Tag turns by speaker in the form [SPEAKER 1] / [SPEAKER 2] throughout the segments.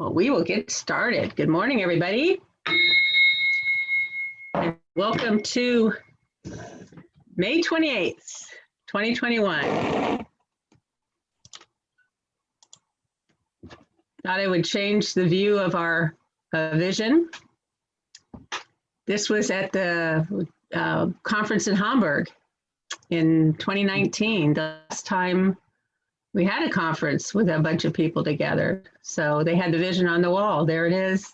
[SPEAKER 1] Well, we will get started. Good morning, everybody. And welcome to May 28th, 2021. Thought I would change the view of our vision. This was at the conference in Hamburg in 2019, the last time we had a conference with a bunch of people together. So they had the vision on the wall. There it is.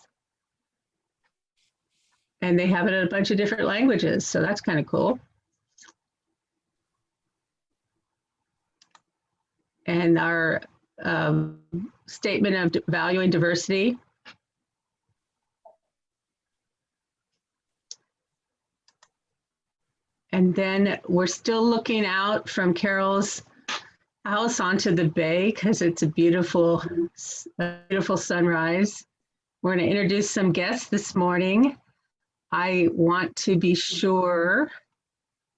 [SPEAKER 1] And they have it in a bunch of different languages. So that's kind of cool. And our statement of valuing diversity. And then we're still looking out from Carol's house onto the bay because it's a beautiful sunrise. We're going to introduce some guests this morning. I want to be sure,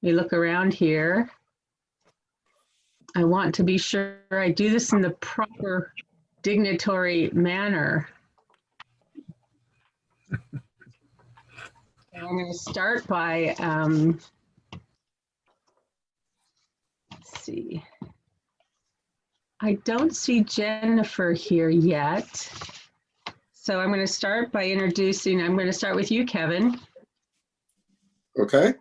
[SPEAKER 1] let me look around here. I want to be sure I do this in the proper dignitary manner. And I'm going to start by, let's see. I don't see Jennifer here yet. So I'm going to start by introducing, I'm going to start with you, Kevin.
[SPEAKER 2] Okay.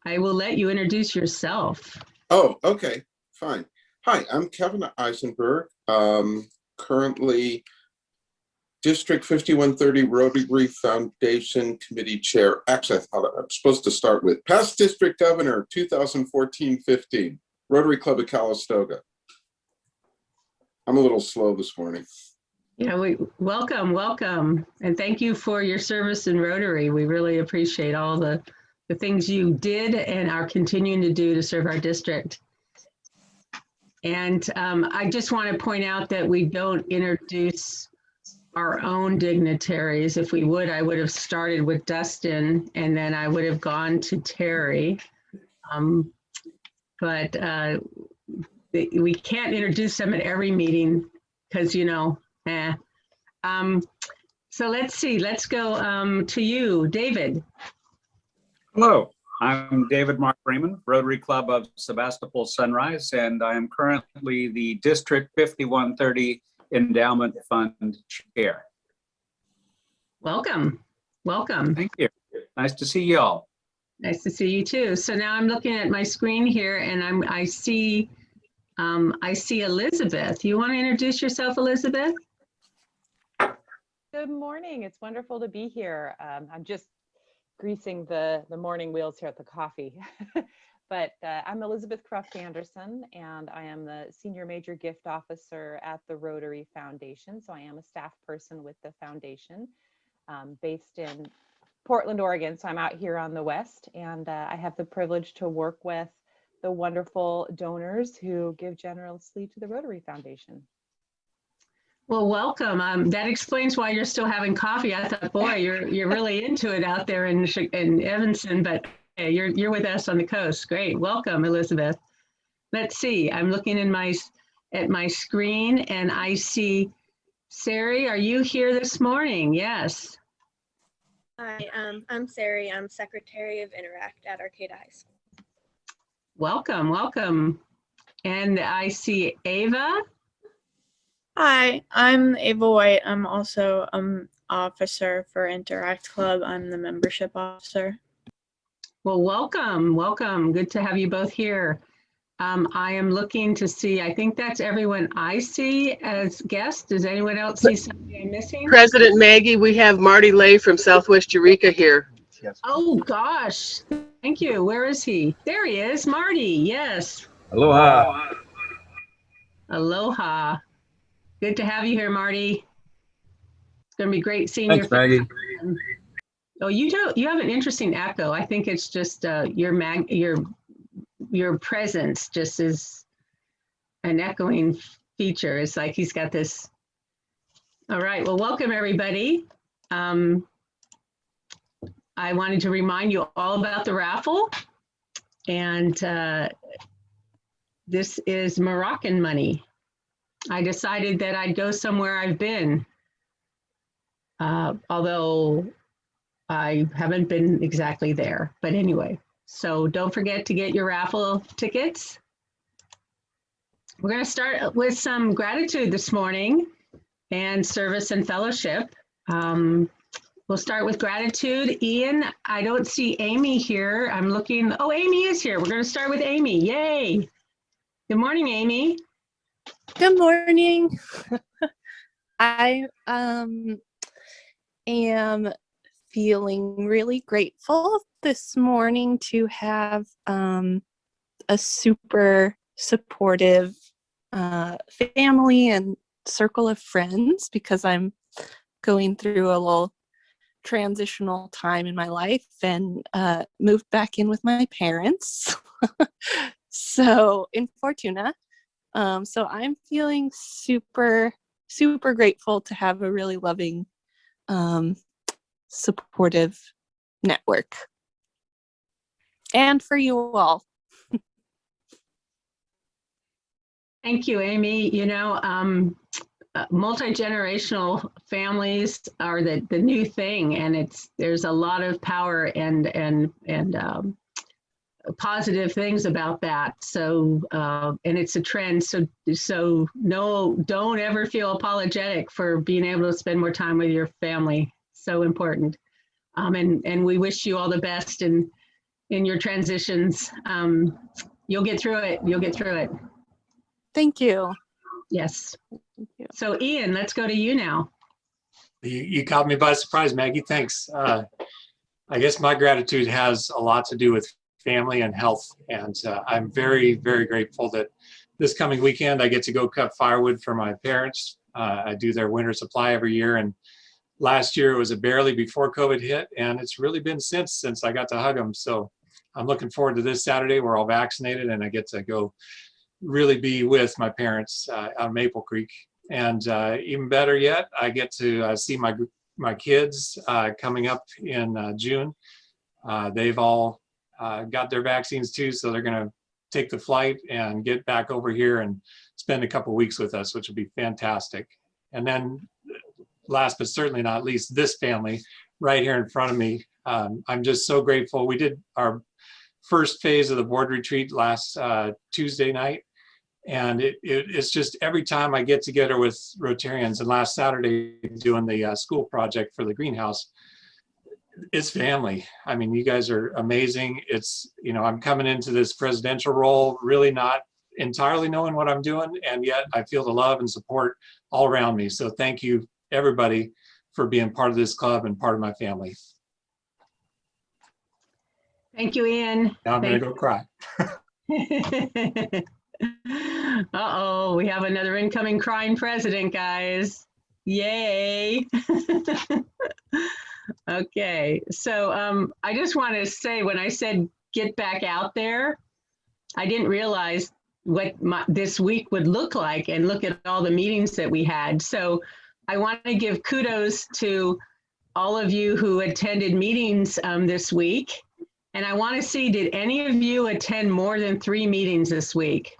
[SPEAKER 1] I will let you introduce yourself.
[SPEAKER 2] Oh, okay, fine. Hi, I'm Kevin Eisenberg, currently District 5130 Rotary Foundation Committee Chair. Actually, I thought I'm supposed to start with past District Governor 2014-15, Rotary Club of Calistoga. I'm a little slow this morning.
[SPEAKER 1] Yeah, welcome. And thank you for your service in Rotary. We really appreciate all the things you did and are continuing to do to serve our district. And I just want to point out that we don't introduce our own dignitaries. If we would, I would have started with Dustin and then I would have gone to Terry. But we can't introduce them at every meeting because, you know, So let's see, let's go to you, David.
[SPEAKER 3] Hello, I'm David Mark Freeman, Rotary Club of Sebastopol Sunrise, and I am currently the District 5130 Endowment Fund Chair.
[SPEAKER 1] Welcome.
[SPEAKER 3] Thank you. Nice to see you all.
[SPEAKER 1] Nice to see you too. So now I'm looking at my screen here and I see Elizabeth. You want to introduce yourself, Elizabeth?
[SPEAKER 4] Good morning. It's wonderful to be here. I'm just greasing the morning wheels here at the coffee. But I'm Elizabeth Cruft Anderson, and I am the Senior Major Gift Officer at the Rotary Foundation. So I am a staff person with the foundation based in Portland, Oregon. So I'm out here on the West, and I have the privilege to work with the wonderful donors who give generously to the Rotary Foundation.
[SPEAKER 1] Well, welcome. That explains why you're still having coffee. I thought, boy, you're really into it out there in Evanston, but hey, you're with us on the coast. Great. Welcome, Elizabeth. Let's see. I'm looking at my screen and I see Sari. Are you here this morning? Yes.
[SPEAKER 5] Hi, I'm Sari. I'm Secretary of Interact at Arcata High School.
[SPEAKER 1] Welcome. And I see Ava.
[SPEAKER 6] Hi, I'm Ava White. I'm also an officer for Interact Club. I'm the membership officer.
[SPEAKER 1] Well, welcome. Good to have you both here. I am looking to see, I think that's everyone I see as guests. Does anyone else see something I'm missing?
[SPEAKER 7] President Maggie, we have Marty Lay from Southwest Eureka here.
[SPEAKER 1] Yes. Oh gosh, thank you. Where is he? There he is, Marty. Yes.
[SPEAKER 8] Aloha.
[SPEAKER 1] Aloha. Good to have you here, Marty. It's going to be great seeing you.
[SPEAKER 8] Thanks, Maggie.
[SPEAKER 1] Oh, you have an interesting echo. I think it's just your presence just is an echoing feature. It's like he's got this. All right. Well, welcome everybody. I wanted to remind you all about the raffle, and this is Moroccan money. I decided that I'd go somewhere I've been, although I haven't been exactly there. But anyway, so don't forget to get your raffle tickets. We're going to start with some gratitude this morning and service and fellowship. We'll start with gratitude. Ian, I don't see Amy here. I'm looking. Oh, Amy is here. We're going to start with Amy. Yay. Good morning, Amy.
[SPEAKER 8] Good morning. I am feeling really grateful this morning to have a super supportive family and circle of friends, because I'm going through a little transitional time in my life and moved back in with my parents. So in Fortuna. So I'm feeling super, super grateful to have a really loving, supportive network. And for you all.
[SPEAKER 1] Thank you, Amy. You know, multi-generational families are the new thing, and there's a lot of power and positive things about that. So, and it's a trend. So no, don't ever feel apologetic for being able to spend more time with your family. So important. And we wish you all the best in your transitions. You'll get through it. You'll get through it.
[SPEAKER 8] Thank you.
[SPEAKER 1] Yes.
[SPEAKER 8] Thank you.
[SPEAKER 1] So Ian, let's go to you now.
[SPEAKER 9] You caught me by surprise, Maggie. Thanks. I guess my gratitude has a lot to do with family and health. And I'm very, very grateful that this coming weekend I get to go cut firewood for my parents. I do their winter supply every year. And last year it was barely before COVID hit. And it's really been since I got to hug them. So I'm looking forward to this Saturday. We're all vaccinated and I get to go really be with my parents on Maple Creek. And even better yet, I get to see my kids coming up in June. They've all got their vaccines too, so they're going to take the flight and get back over here and spend a couple weeks with us, which would be fantastic. And then last but certainly not least, this family right here in front of me. I'm just so grateful. We did our first phase of the board retreat last Tuesday night. And it's just every time I get together with Rotarians, and last Saturday doing the school project for the greenhouse, it's family. I mean, you guys are amazing. It's, you know, I'm coming into this presidential role, really not entirely knowing what I'm doing. And yet I feel the love and support all around me. So thank you, everybody, for being part of this club and part of my family.
[SPEAKER 1] Thank you, Ian.
[SPEAKER 9] Now I'm going to go cry.
[SPEAKER 1] Uh-oh, we have another incoming crying president, guys. Yay. Okay, so I just want to say, when I said get back out there, I didn't realize what this week would look like, and look at all the meetings that we had. So I want to give kudos to all of you who attended meetings this week. And I want to see, did any of you attend more than 3 meetings this week?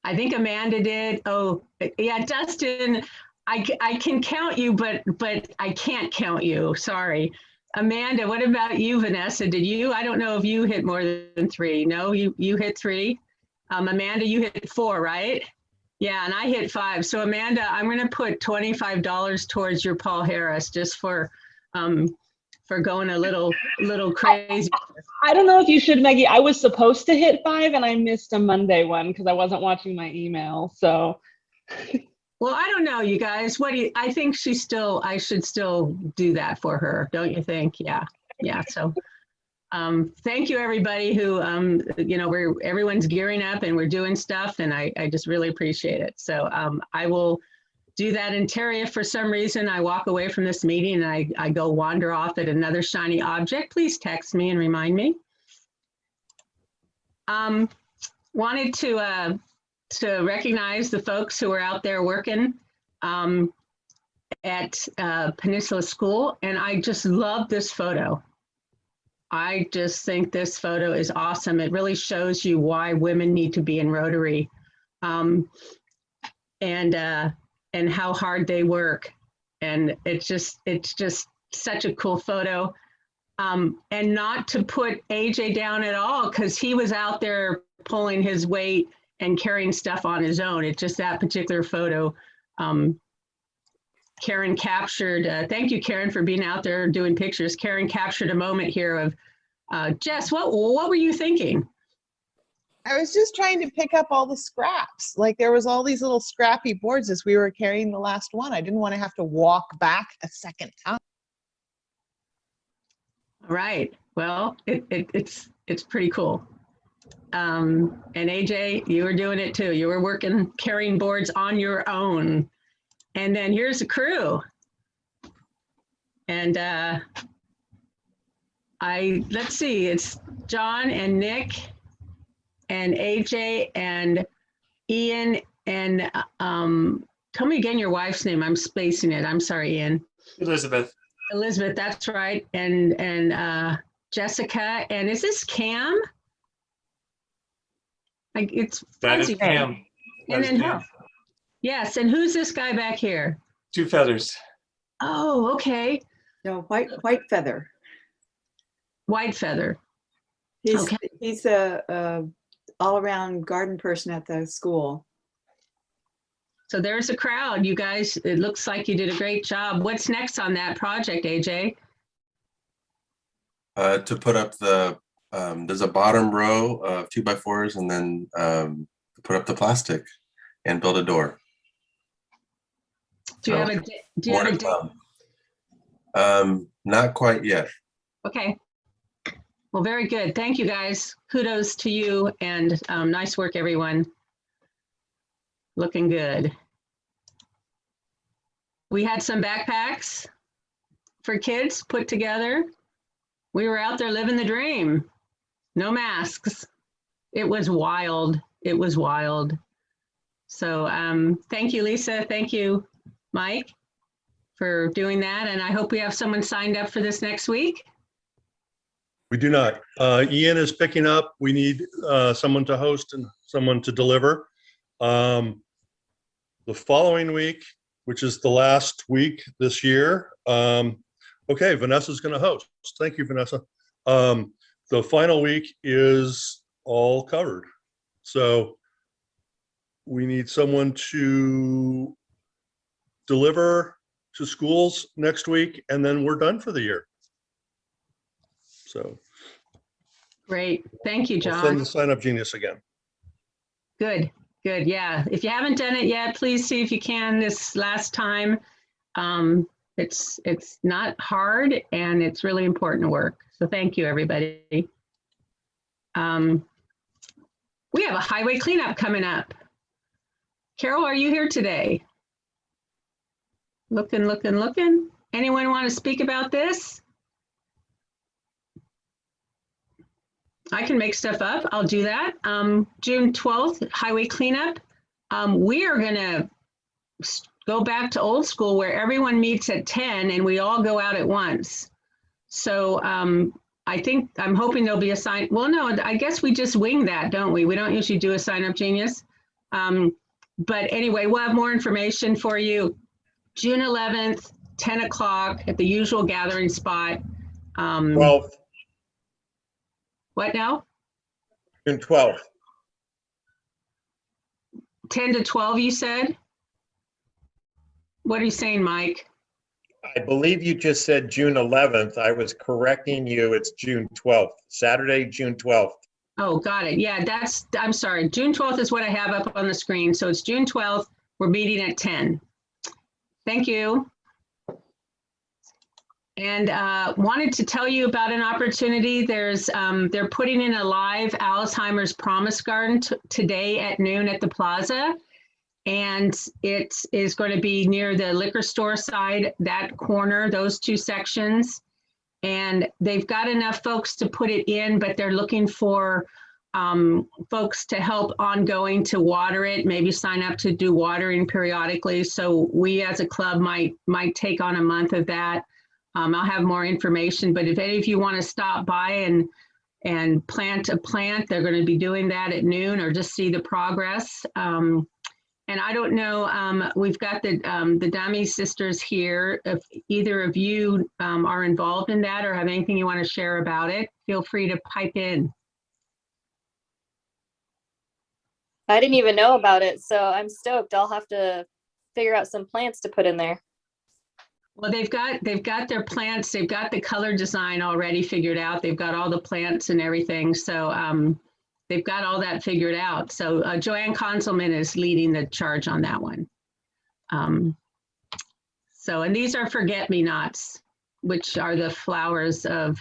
[SPEAKER 1] I think Amanda did. Oh, yeah, Dustin, I can count you, but I can't count you. Sorry. Amanda, what about you, Vanessa? Did you? I don't know if you hit more than 3. No, you hit 3. Amanda, you hit 4, right? Yeah, and I hit 5. So Amanda, I'm going to put $25 towards your Paul Harris, just for going a little crazy.
[SPEAKER 10] I don't know if you should, Maggie. I was supposed to hit 5 and I missed a Monday one because I wasn't watching my email. So,
[SPEAKER 1] well, I don't know, you guys. What do you? I think I should still do that for her, don't you think? Yeah. So, thank you, everybody who, you know, everyone's gearing up and we're doing stuff, and I just really appreciate it. So, I will do that. And Terry, if for some reason I walk away from this meeting and I go wander off at another shiny object, please text me and remind me. Wanted to recognize the folks who are out there working at Peninsula School. And I just love this photo. I just think this photo is awesome. It really shows you why women need to be in Rotary. and how hard they work. And it's just such a cool photo. And not to put AJ down at all, because he was out there pulling his weight and carrying stuff on his own. It's just that particular photo. Karen captured, thank you, Karen, for being out there doing pictures. Karen captured a moment here of, Jess, what were you thinking?
[SPEAKER 11] I was just trying to pick up all the scraps. Like there was all these little scrappy boards as we were carrying the last one. I didn't want to have to walk back a second time.
[SPEAKER 1] Right. Well, it's pretty cool. And AJ, you were doing it too. You were working, carrying boards on your own. And then here's the crew. And let's see, it's John and Nick and AJ and Ian and tell me again your wife's name. I'm spacing it. I'm sorry, Ian.
[SPEAKER 9] Elizabeth.
[SPEAKER 1] Elizabeth, that's right. And Jessica. And is this Cam? Like it's
[SPEAKER 9] That is
[SPEAKER 1] fuzzy.
[SPEAKER 9] Cam.
[SPEAKER 1] And then who? Yes, and who's this guy back here?
[SPEAKER 9] Two Feathers.
[SPEAKER 1] Oh, okay.
[SPEAKER 12] No, White Feather.
[SPEAKER 1] White Feather.
[SPEAKER 12] He's a all-around garden person at the school.
[SPEAKER 1] So there's a crowd, you guys. It looks like you did a great job. What's next on that project, AJ?
[SPEAKER 13] To put up the, there's a bottom row of 2x4s and then put up the plastic and build a door.
[SPEAKER 1] Do you have a date?
[SPEAKER 13] Not quite yet.
[SPEAKER 1] Okay. Well, very good. Thank you, guys. Kudos to you and nice work, everyone. Looking good. We had some backpacks for kids put together. We were out there living the dream. No masks. It was wild. It was wild. So thank you, Lisa. Thank you, Mike, for doing that. And I hope we have someone signed up for this next week.
[SPEAKER 14] We do not. Ian is picking up. We need someone to host and someone to deliver. The following week, which is the last week this year. Okay, Vanessa's going to host. Thank you, Vanessa. The final week is all covered. So we need someone to deliver to schools next week, and then we're done for the year. So
[SPEAKER 1] great. Thank you, John.
[SPEAKER 14] I'll send the sign up genius again.
[SPEAKER 1] Good. Good. Yeah. If you haven't done it yet, please see if you can this last time. It's not hard and it's really important work. So thank you, everybody. We have a highway cleanup coming up. Carol, are you here today? Looking. Anyone want to speak about this? I can make stuff up. I'll do that. June 12th, highway cleanup. We are going to go back to old school where everyone meets at 10 and we all go out at once. So I'm hoping there'll be a sign. Well, no, I guess we just wing that, don't we? We don't usually do a sign up genius. But anyway, we'll have more information for you. June 11th, 10 o'clock at the usual gathering spot.
[SPEAKER 15] 12th.
[SPEAKER 1] What now?
[SPEAKER 15] June 12th.
[SPEAKER 1] 10 to 12, you said? What are you saying, Mike?
[SPEAKER 15] I believe you just said June 11th. I was correcting you. It's June 12th, Saturday, June 12th.
[SPEAKER 1] Oh, got it. Yeah, I'm sorry. June 12th is what I have up on the screen. So it's June 12th. We're meeting at 10. Thank you. And wanted to tell you about an opportunity. They're putting in a live Alzheimer's Promise Garden today at noon at the plaza. And it is going to be near the liquor store side, that corner, those two sections. And they've got enough folks to put it in, but they're looking for folks to help ongoing to water it, maybe sign up to do watering periodically. So we as a club might take on a month of that. I'll have more information, but if any of you want to stop by and plant a plant, they're going to be doing that at noon or just see the progress. And I don't know, we've got the Dami sisters here. If either of you are involved in that or have anything you want to share about it, feel free to pipe in.
[SPEAKER 16] I didn't even know about it, so I'm stoked. I'll have to figure out some plants to put in there.
[SPEAKER 1] Well, they've got their plants. They've got the color design already figured out. They've got all the plants and everything. So they've got all that figured out. So Joanne Conselman is leading the charge on that one. And these are forget-me-nots, which are the flowers of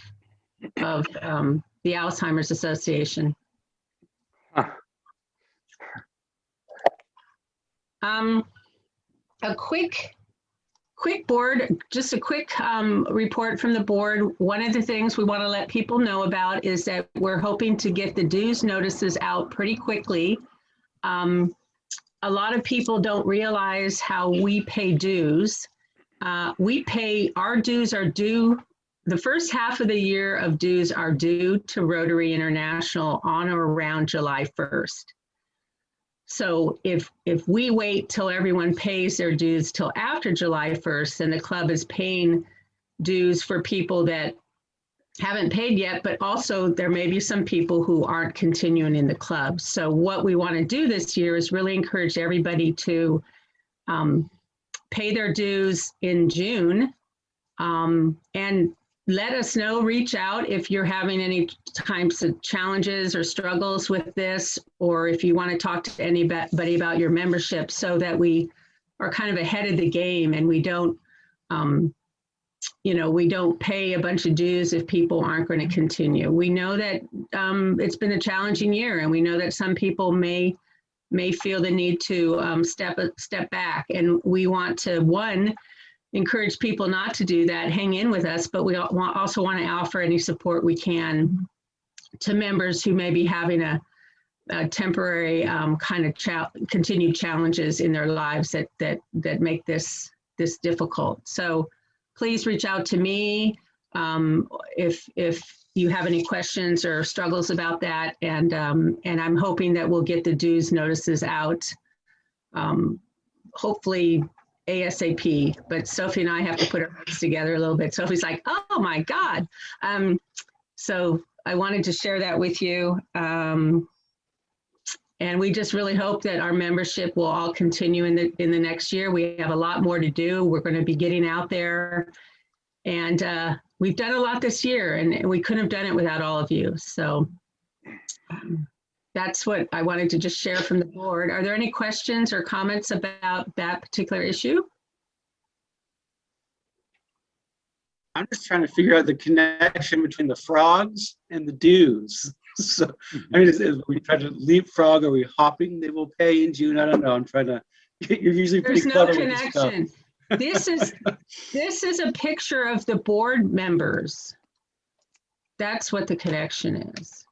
[SPEAKER 1] the Alzheimer's Association. A quick board, just a quick report from the board. One of the things we want to let people know about is that we're hoping to get the dues notices out pretty quickly. A lot of people don't realize how we pay dues. Our dues are due, the first half of the year of dues are due to Rotary International on or around July 1st. So if we wait till everyone pays their dues till after July 1st, then the club is paying dues for people that haven't paid yet, but also there may be some people who aren't continuing in the club. So what we want to do this year is really encourage everybody to pay their dues in June, and let us know, reach out if you're having any types of challenges or struggles with this, or if you want to talk to anybody about your membership, so that we are kind of ahead of the game and we don't, we don't pay a bunch of dues if people aren't going to continue. We know that it's been a challenging year, and we know that some people may feel the need to step back, and we want to, encourage people not to do that, hang in with us, but we also want to offer any support we can to members who may be having a temporary kind of continued challenges in their lives that make this difficult. So please reach out to me if you have any questions or struggles about that, and I'm hoping that we'll get the dues notices out hopefully ASAP, but Sophie and I have to put our heads together a little bit. Sophie's like, oh my God. So I wanted to share that with you. And we just really hope that our membership will all continue in the next year. We have a lot more to do. We're going to be getting out there, and we've done a lot this year, and we couldn't have done it without all of you. So that's what I wanted to just share from the board. Are there any questions or comments about that particular issue?
[SPEAKER 17] I'm just trying to figure out the connection between the frogs and the dues. So, I mean, are we trying to leapfrog? Are we hopping? They will pay in June. I don't know. I'm trying to. You're usually pretty clever with this stuff.
[SPEAKER 1] This is a picture of the board members. That's what the connection is.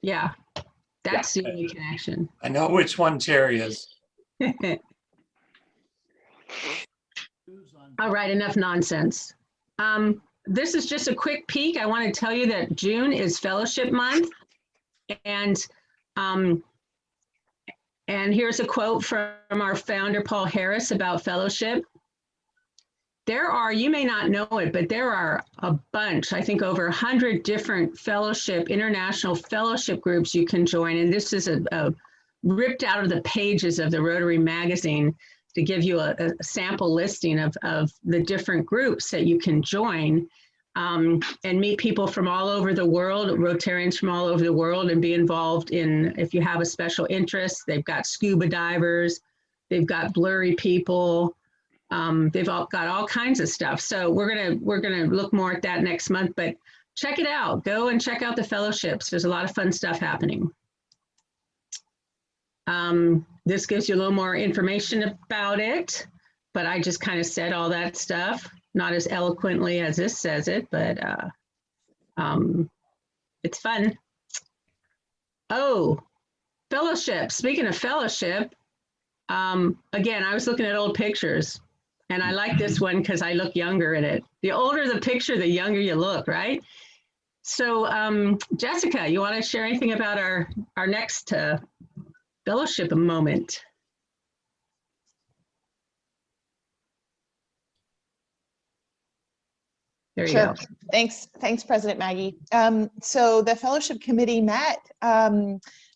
[SPEAKER 1] Yeah, that's the only connection.
[SPEAKER 9] I know which one Terry is.
[SPEAKER 1] All right, enough nonsense. This is just a quick peek. I want to tell you that June is Fellowship Month, and here's a quote from our founder, Paul Harris, about fellowship. There are, you may not know it, but there are a bunch, I think over 100 different international fellowship groups you can join. And this is a ripped out of the pages of the Rotary magazine to give you a sample listing of the different groups that you can join and meet people from all over the world, Rotarians from all over the world, and be involved in, if you have a special interest. They've got scuba divers, they've got blurry people, they've all got all kinds of stuff. So we're gonna look more at that next month, but check it out. Go and check out the fellowships. There's a lot of fun stuff happening. This gives you a little more information about it, but I just kind of said all that stuff, not as eloquently as this says it, but it's fun. Oh, fellowship. Speaking of fellowship, again, I was looking at old pictures, and I like this one because I look younger in it. The older the picture, the younger you look, right? So Jessica, you want to share anything about our next fellowship moment. There you
[SPEAKER 11] Sure.
[SPEAKER 1] go.
[SPEAKER 11] Thanks, President Maggie. So the fellowship committee met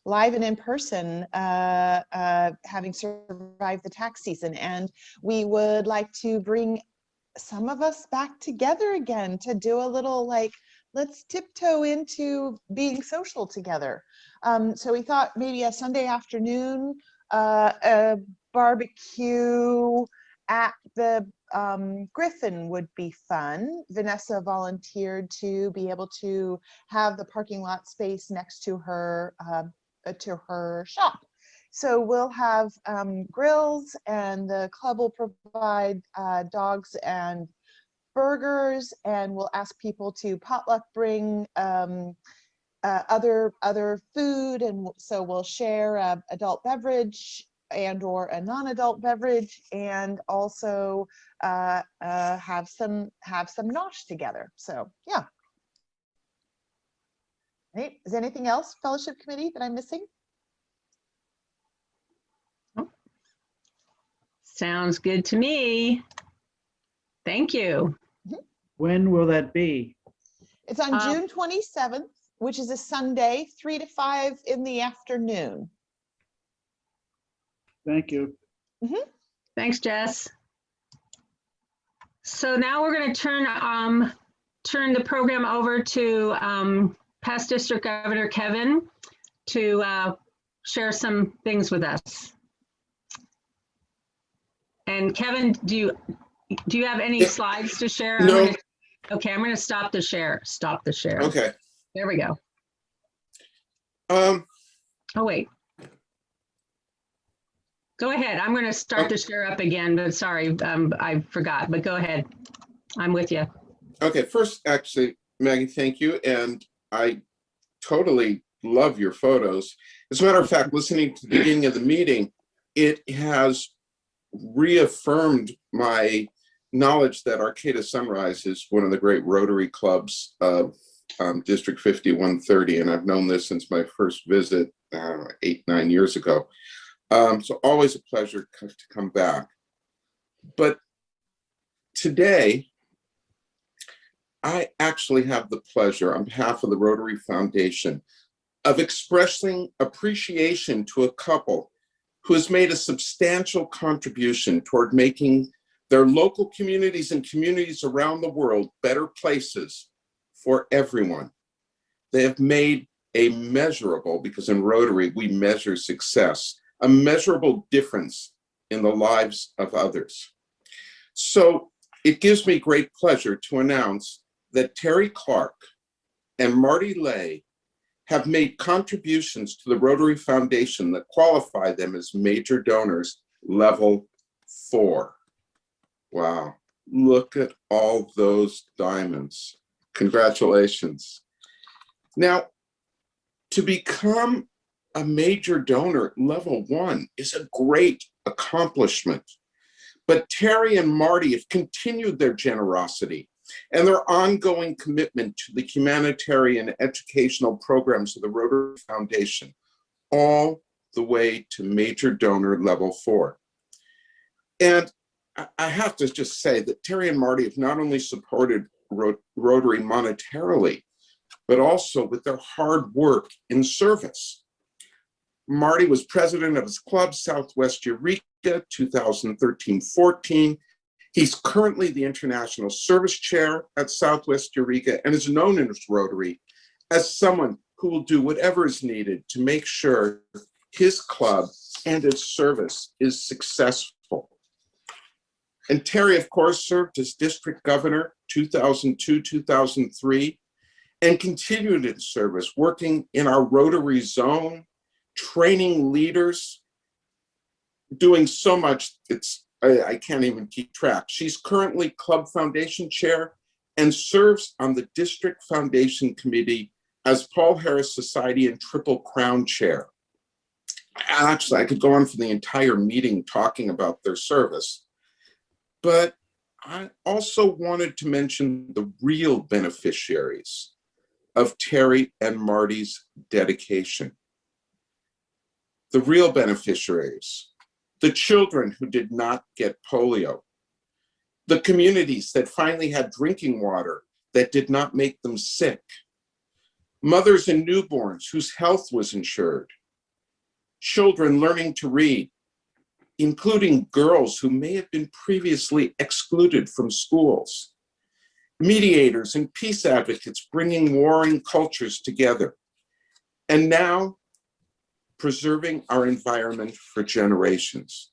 [SPEAKER 11] live and in person, having survived the tax season, and we would like to bring some of us back together again to do a little like, let's tiptoe into being social together. So we thought maybe a Sunday afternoon, a barbecue at the Griffin would be fun. Vanessa volunteered to be able to have the parking lot space next to her shop. So we'll have grills, and the club will provide dogs and burgers, and we'll ask people to potluck bring other food, and so we'll share a adult beverage and or a non-adult beverage, and also have some nosh together. So yeah. Right. Is there anything else, fellowship committee, that I'm missing?
[SPEAKER 1] Sounds good to me. Thank you.
[SPEAKER 17] When will that be?
[SPEAKER 11] It's on June 27th, which is a Sunday, 3 to 5 in the afternoon.
[SPEAKER 17] Thank you.
[SPEAKER 1] Thanks, Jess. So now we're going to turn the program over to past District Governor Kevin to share some things with us. And Kevin, do you have any slides to share?
[SPEAKER 2] No.
[SPEAKER 1] Okay, I'm going to stop the share. Stop the share.
[SPEAKER 2] Okay.
[SPEAKER 1] There we go. Oh, wait. Go ahead. I'm going to start the share up again, but sorry, I forgot, but go ahead. I'm with you.
[SPEAKER 2] Okay, first, actually, Maggie, thank you. And I totally love your photos. As a matter of fact, listening to the beginning of the meeting, it has reaffirmed my knowledge that Arcata Sunrise is one of the great Rotary clubs of District 5130. And I've known this since my first visit 8-9 years ago. So always a pleasure to come back. But today, I actually have the pleasure on behalf of the Rotary Foundation of expressing appreciation to a couple who has made a substantial contribution toward making their local communities and communities around the world better places for everyone. They have made a measurable, because in Rotary we measure success, a measurable difference in the lives of others. So it gives me great pleasure to announce that Terry Clark and Marty Lay have made contributions to the Rotary Foundation that qualify them as major donors level 4. Wow, look at all those diamonds. Congratulations. Now, to become a major donor level 1 is a great accomplishment. But Terry and Marty have continued their generosity and their ongoing commitment to the humanitarian educational programs of the Rotary Foundation, all the way to major donor level 4. And I have to just say that Terry and Marty have not only supported Rotary monetarily, but also with their hard work in service. Marty was president of his club, Southwest Eureka, 2013-14. He's currently the International Service Chair at Southwest Eureka and is known in his Rotary as someone who will do whatever is needed to make sure his club and its service is successful. And Terry, of course, served as district governor 2002-2003 and continued in service, working in our Rotary zone, training leaders, doing so much, I can't even keep track. She's currently Club Foundation Chair and serves on the District Foundation Committee as Paul Harris Society and Triple Crown Chair. Actually, I could go on for the entire meeting talking about their service, but I also wanted to mention the real beneficiaries of Terry and Marty's dedication. the real beneficiaries, the children who did not get polio, the communities that finally had drinking water that did not make them sick, mothers and newborns whose health was insured, children learning to read, including girls who may have been previously excluded from schools, mediators and peace advocates bringing warring cultures together, and now preserving our environment for generations.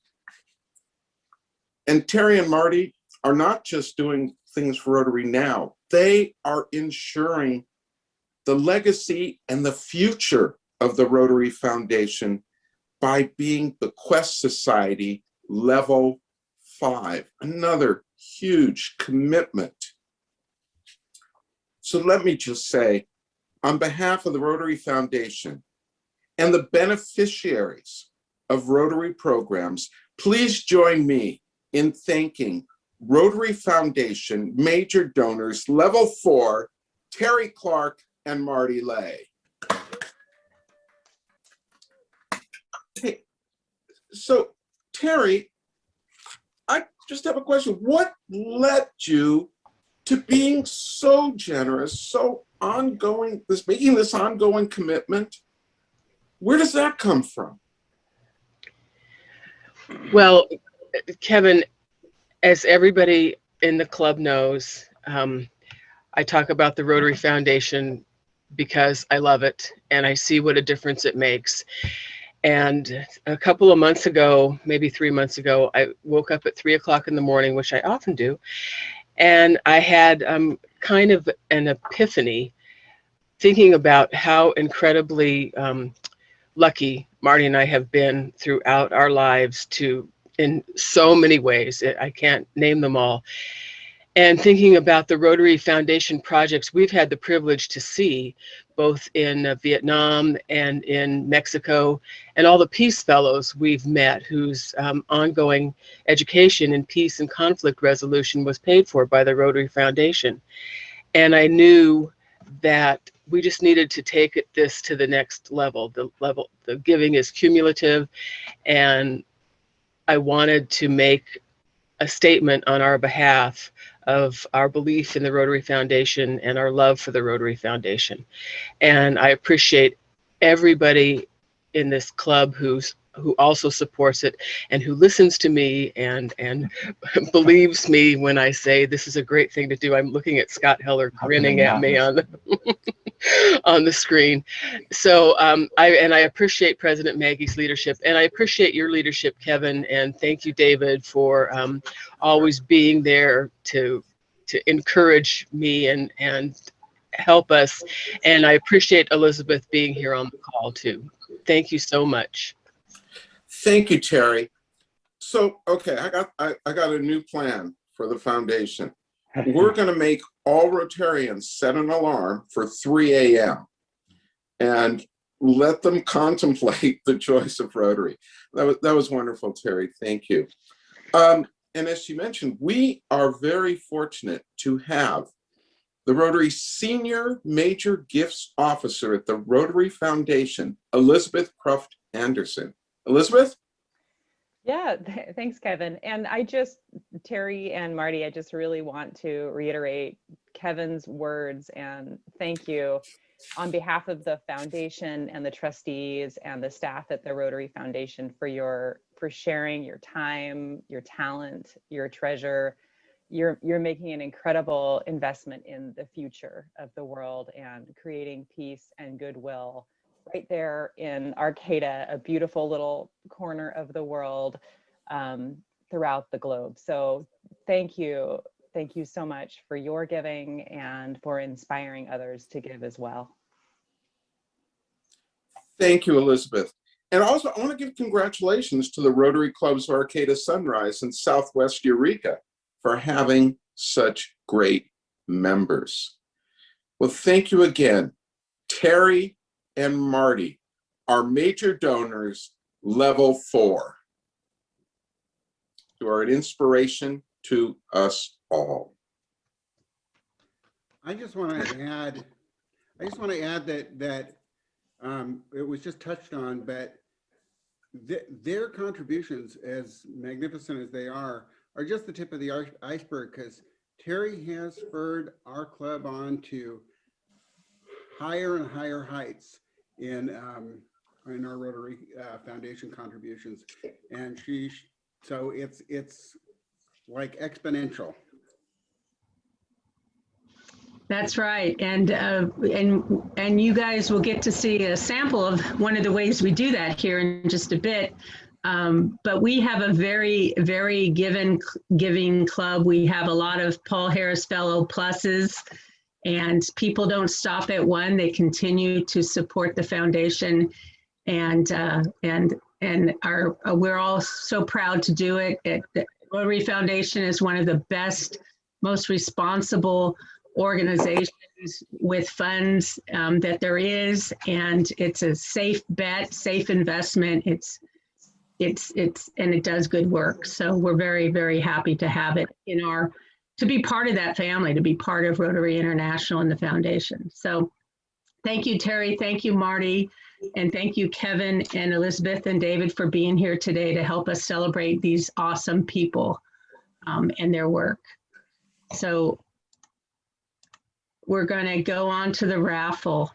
[SPEAKER 2] And Terry and Marty are not just doing things for Rotary now, they are ensuring the legacy and the future of the Rotary Foundation by being the Quest Society Level 5, another huge commitment. So let me just say, on behalf of the Rotary Foundation and the beneficiaries of Rotary programs, please join me in thanking Rotary Foundation major donors Level 4, Terry Clark and Marty Lay. Hey, so Terry, I just have a question. What led you to being so generous, so ongoing, making this ongoing commitment? Where does that come from?
[SPEAKER 7] Well, Kevin, as everybody in the club knows, I talk about the Rotary Foundation because I love it and I see what a difference it makes. And a couple of months ago, maybe 3 months ago, I woke up at 3 o'clock in the morning, which I often do, and I had kind of an epiphany thinking about how incredibly lucky Marty and I have been throughout our lives in so many ways. I can't name them all. And thinking about the Rotary Foundation projects we've had the privilege to see, both in Vietnam and in Mexico, and all the peace fellows we've met whose ongoing education in peace and conflict resolution was paid for by the Rotary Foundation. And I knew that we just needed to take this to the next level. The giving is cumulative, and I wanted to make a statement on our behalf of our belief in the Rotary Foundation and our love for the Rotary Foundation. And I appreciate everybody in this club who also supports it and who listens to me and believes me when I say this is a great thing to do. I'm looking at Scott Heller grinning at me on the on the screen. So I appreciate President Maggie's leadership, and I appreciate your leadership, Kevin, and thank you, David, for always being there to encourage me and help us. And I appreciate Elizabeth being here on the call too. Thank you so much.
[SPEAKER 2] Thank you, Terry. So, okay, I got a new plan for the foundation. We're going to make all Rotarians set an alarm for 3 a.m. and let them contemplate the choice of Rotary. That was wonderful, Terry. Thank you. And as you mentioned, we are very fortunate to have the Rotary Senior Major Gifts Officer at the Rotary Foundation, Elizabeth Cruft Anderson. Elizabeth?
[SPEAKER 4] Yeah, thanks, Kevin. And Terry and Marty, I just really want to reiterate Kevin's words and thank you on behalf of the foundation and the trustees and the staff at the Rotary Foundation for sharing your time, your talent, your treasure. You're making an incredible investment in the future of the world and creating peace and goodwill right there in Arcata, a beautiful little corner of the world throughout the globe. So thank you so much for your giving and for inspiring others to give as well.
[SPEAKER 2] Thank you, Elizabeth. And also, I want to give congratulations to the Rotary Clubs of Arcata Sunrise and Southwest Eureka for having such great members. Well, thank you again, Terry and Marty, our major donors, Level 4, who are an inspiration to us all.
[SPEAKER 18] I just want to add that it was just touched on, but their contributions, as magnificent as they are just the tip of the iceberg, because Terry has spurred our club on to higher and higher heights in our Rotary Foundation contributions, and so it's like exponential.
[SPEAKER 1] That's right, and you guys will get to see a sample of one of the ways we do that here in just a bit. But we have a very, very giving club. We have a lot of Paul Harris Fellow Pluses, and people don't stop at one. They continue to support the foundation, and we're all so proud to do it. The Rotary Foundation is one of the best, most responsible organizations with funds that there is, and it's a safe bet, safe investment. And it does good work. So we're very, very happy to have it to be part of that family, to be part of Rotary International and the foundation. So thank you, Terry. Thank you, Marty. And thank you, Kevin and Elizabeth and David, for being here today to help us celebrate these awesome people and their work. So we're going to go on to the raffle.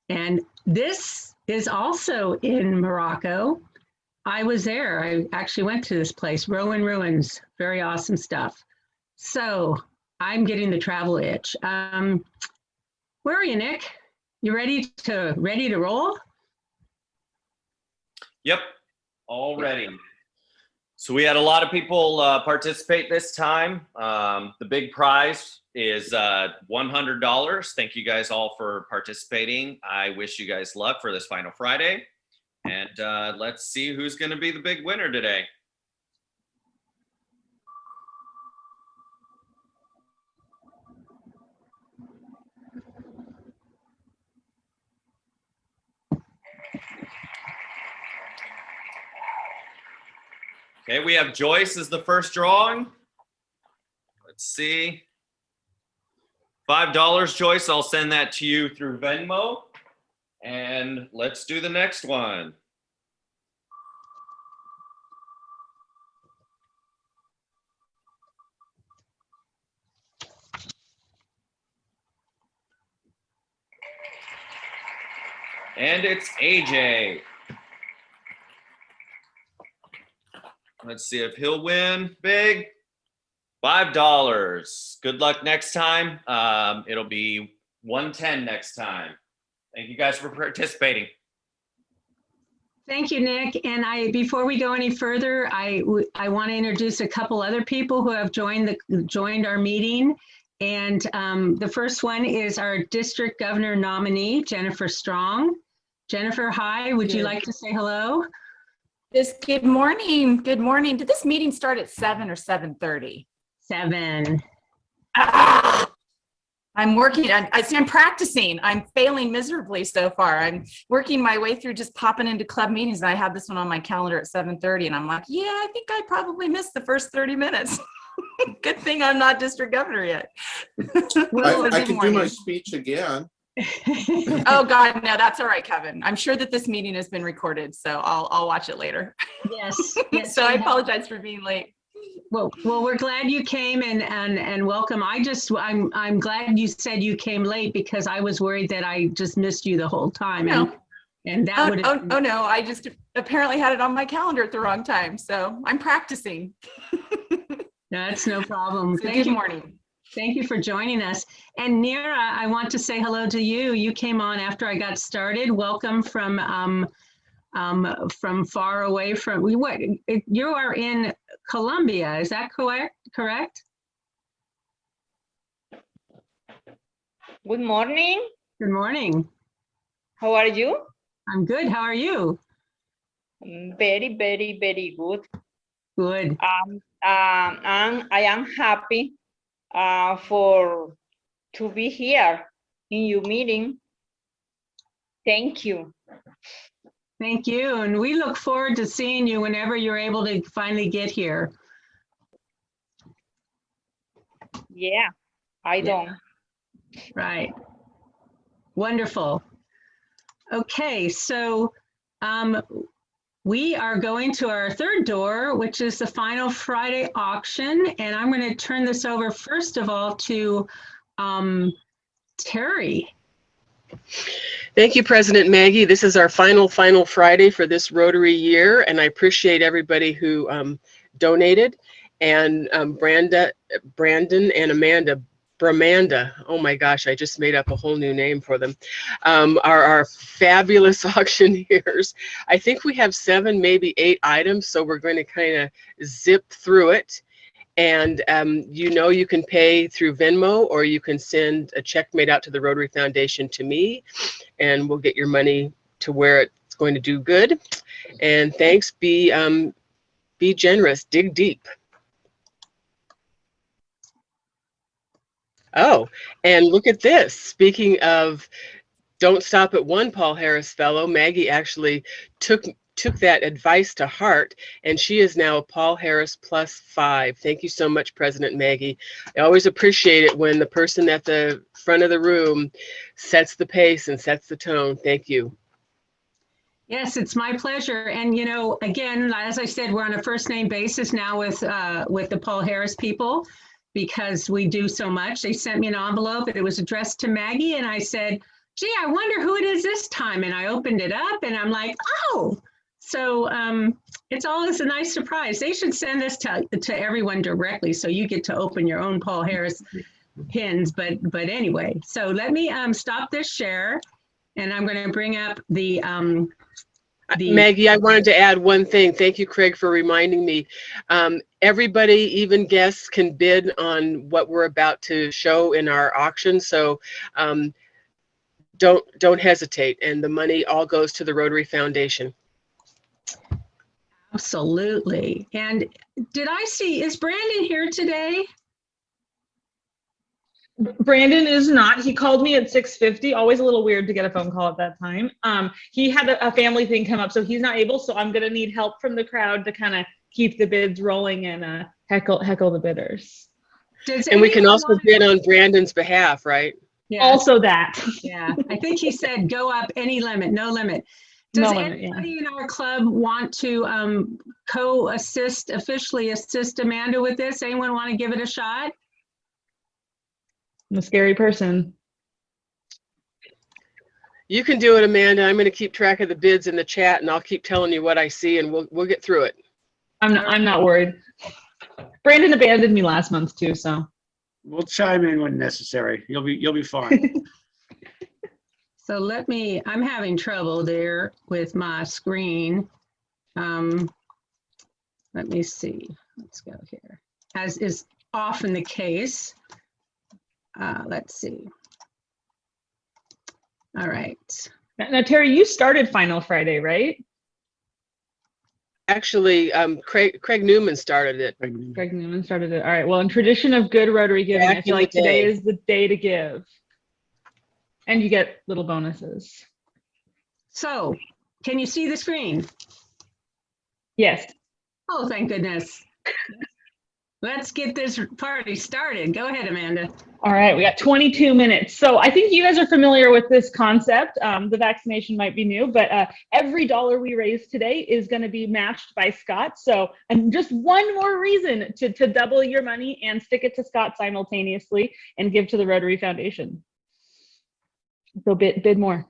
[SPEAKER 1] And this is also in Morocco. I was there. I actually went to this place, Rowan Ruins. Very awesome stuff. So I'm getting the travel itch. Where are you, Nick? You ready to roll?
[SPEAKER 19] Yep, all ready. So we had a lot of people participate this time. The big prize is $100. Thank you guys all for participating. I wish you guys luck for this final Friday. And let's see who's going to be the big winner today. Okay, we have Joyce as the first drawing. Let's see. $5, Joyce. I'll send that to you through Venmo. And let's do the next one. And it's AJ. Let's see if he'll win big. $5. Good luck next time. It'll be $110 next time. Thank you guys for participating.
[SPEAKER 1] Thank you, Nick. And before we go any further, I want to introduce a couple other people who have joined our meeting. And the first one is our district governor nominee, Jennifer Strong. Jennifer, hi. Would you like to say hello?
[SPEAKER 20] Just good morning. Good morning. Did this meeting start at 7 or 7:30?
[SPEAKER 1] 7.
[SPEAKER 20] I'm working. I'm practicing. I'm failing miserably so far. I'm working my way through just popping into club meetings. And I have this one on my calendar at 7:30, and I'm like, yeah, I think I probably missed the first 30 minutes. Good thing I'm not district governor yet.
[SPEAKER 2] I can do my speech again.
[SPEAKER 20] Oh God, no, that's all right, Kevin. I'm sure that this meeting has been recorded, so I'll watch it later.
[SPEAKER 1] Yes.
[SPEAKER 20] So I apologize for being late.
[SPEAKER 1] Well, we're glad you came and welcome. I'm glad you said you came late, because I was worried that I just missed you the whole time.
[SPEAKER 20] No.
[SPEAKER 1] And that would have.
[SPEAKER 20] Oh no, I just apparently had it on my calendar at the wrong time, so I'm practicing.
[SPEAKER 1] That's no problem.
[SPEAKER 20] So good morning.
[SPEAKER 1] Thank you for joining us. And Nira, I want to say hello to you. You came on after I got started. Welcome from far away from, you are in Colombia, is that correct?
[SPEAKER 21] Good morning.
[SPEAKER 1] Good morning.
[SPEAKER 21] How are you?
[SPEAKER 1] I'm good. How are you?
[SPEAKER 21] Very, very, very good.
[SPEAKER 1] Good.
[SPEAKER 21] And I am happy to be here in your meeting. Thank you.
[SPEAKER 1] Thank you. And we look forward to seeing you whenever you're able to finally get here.
[SPEAKER 21] Yeah, I don't.
[SPEAKER 1] Right. Wonderful. Okay, so we are going to our third door, which is the final Friday auction. And I'm going to turn this over first of all to Terry.
[SPEAKER 7] Thank you, President Maggie. This is our final Friday for this Rotary year, and I appreciate everybody who donated. And Brandon and Amanda, Bramanda, oh my gosh, I just made up a whole new name for them, are our fabulous auctioneers. I think we have 7, maybe 8 items, so we're going to kind of zip through it. And you can pay through Venmo, or you can send a check made out to the Rotary Foundation to me, and we'll get your money to where it's going to do good. And thanks. Be generous. Dig deep. Oh, and look at this. Speaking of Don't Stop at One Paul Harris Fellow, Maggie actually took that advice to heart, and she is now a Paul Harris +5. Thank you so much, President Maggie. I always appreciate it when the person at the front of the room sets the pace and sets the tone. Thank you.
[SPEAKER 1] Yes, it's my pleasure. And, again, as I said, we're on a first name basis now with the Paul Harris people, because we do so much. They sent me an envelope and it was addressed to Maggie, and I said, gee, I wonder who it is this time. And I opened it up and I'm like, oh. So it's always a nice surprise. They should send this to everyone directly, so you get to open your own Paul Harris pins. But anyway, so let me stop this share, and I'm going to bring up the
[SPEAKER 7] Maggie, I wanted to add one thing. Thank you, Craig, for reminding me. Everybody, even guests, can bid on what we're about to show in our auction. So don't hesitate, and the money all goes to the Rotary Foundation.
[SPEAKER 1] Absolutely. And is Brandon here today?
[SPEAKER 10] Brandon is not. He called me at 6:50. Always a little weird to get a phone call at that time. He had a family thing come up, so he's not able. So I'm gonna need help from the crowd to kind of keep the bids rolling and heckle the bidders.
[SPEAKER 7] And we can also bid on Brandon's behalf, right?
[SPEAKER 1] Yeah.
[SPEAKER 10] Also that.
[SPEAKER 1] Yeah. I think he said go up any limit, no limit. Does anybody in our club want to officially assist Amanda with this? Anyone want to give it a shot?
[SPEAKER 10] I'm a scary person.
[SPEAKER 7] You can do it, Amanda. I'm going to keep track of the bids in the chat, and I'll keep telling you what I see, and we'll get through it.
[SPEAKER 10] I'm not worried. Brandon abandoned me last month too, so
[SPEAKER 17] we'll chime in when necessary. You'll be fine.
[SPEAKER 1] So I'm having trouble there with my screen. Let me see. Let's go here. As is often the case. Let's see. All right.
[SPEAKER 10] Now, Terry, you started Final Friday, right?
[SPEAKER 7] Actually, Craig Newman started it.
[SPEAKER 10] Craig Newman started it. All right. Well, in tradition of good Rotary giving, I feel like today is the day to give. And you get little bonuses.
[SPEAKER 1] So, can you see the screen?
[SPEAKER 10] Yes.
[SPEAKER 1] Oh, thank goodness. Let's get this party started. Go ahead, Amanda.
[SPEAKER 10] All right, we got 22 minutes. So I think you guys are familiar with this concept. The vaccination might be new, but every dollar we raise today is going to be matched by Scott. So, and just one more reason to double your money and stick it to Scott simultaneously and give to the Rotary Foundation. So bid more.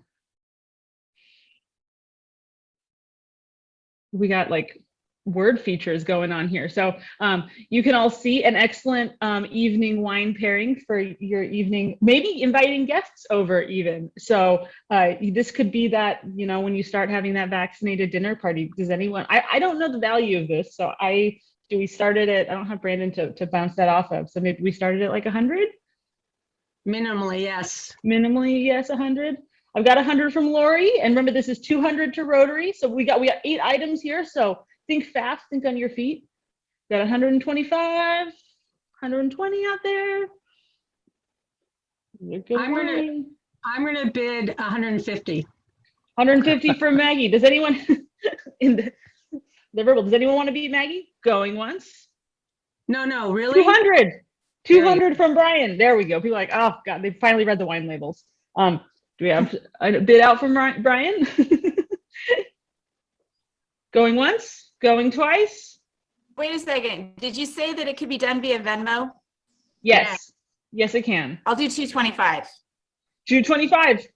[SPEAKER 10] We got like word features going on here. So you can all see an excellent evening wine pairing for your evening, maybe inviting guests over even. So this could be that, when you start having that vaccinated dinner party. Does anyone, I don't know the value of this. So do we start it at, I don't have Brandon to bounce that off of. So maybe we started at like 100?
[SPEAKER 1] Minimally, yes.
[SPEAKER 10] Minimally, yes, 100. I've got 100 from Lori. And remember, this is 200 to Rotary. So we got 8 items here. So think fast, think on your feet. Got 125, 120 out there.
[SPEAKER 1] I'm gonna bid 150.
[SPEAKER 10] 150 for Maggie. Does anyone in the verbal, does anyone want to beat Maggie? Going once?
[SPEAKER 1] No, really?
[SPEAKER 10] 200. 200 from Brian. There we go. People are like, oh God, they finally read the wine labels. Do we have a bid out from Brian? Going once, going twice.
[SPEAKER 20] Wait a second. Did you say that it could be done via Venmo?
[SPEAKER 10] Yes. Yes, it can.
[SPEAKER 20] I'll do 225.
[SPEAKER 10] 225